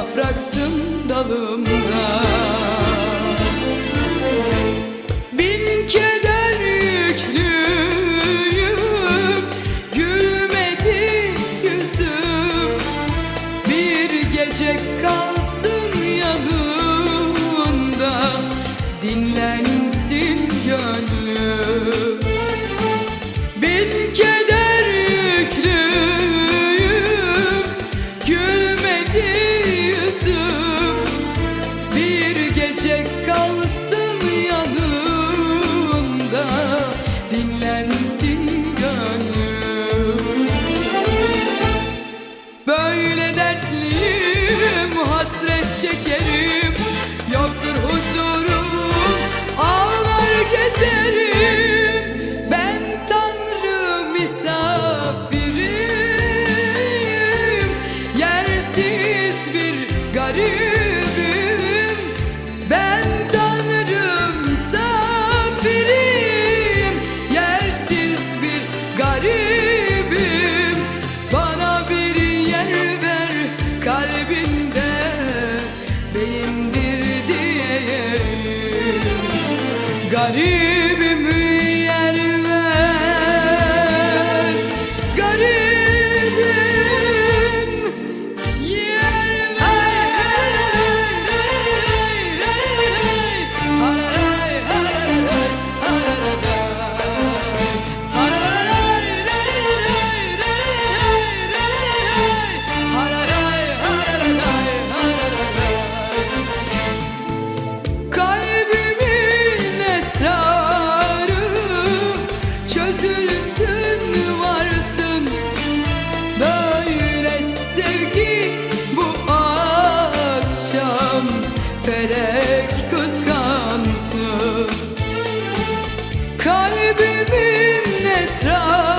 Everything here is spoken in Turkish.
yapraksın dalımda. Bin keder yüklüyüm, gülmedi yüzüm. Bir gece kalsın yanımda, dinlensin gönlüm. Bin keder yüklüyüm, gülmedi yüzüm. Bir gece kalsın yanımda, dinlensin gönlüm. Böyle dertliyim, hasret çekerim, yoktur huzurum, ağlar gezerim. Ben Tanrı misafirim, yersiz bir garibim. Ben Tanrı misafirim, yersiz bir garibim. Bana bir yer ver kalbinde, benimdir diyeyim. Garibim yer ver, garibim yer Kalbimin esrarı çözülsün varsın. Böyle sevgi bu akşam felek kıskansın. Kalbimin esrarı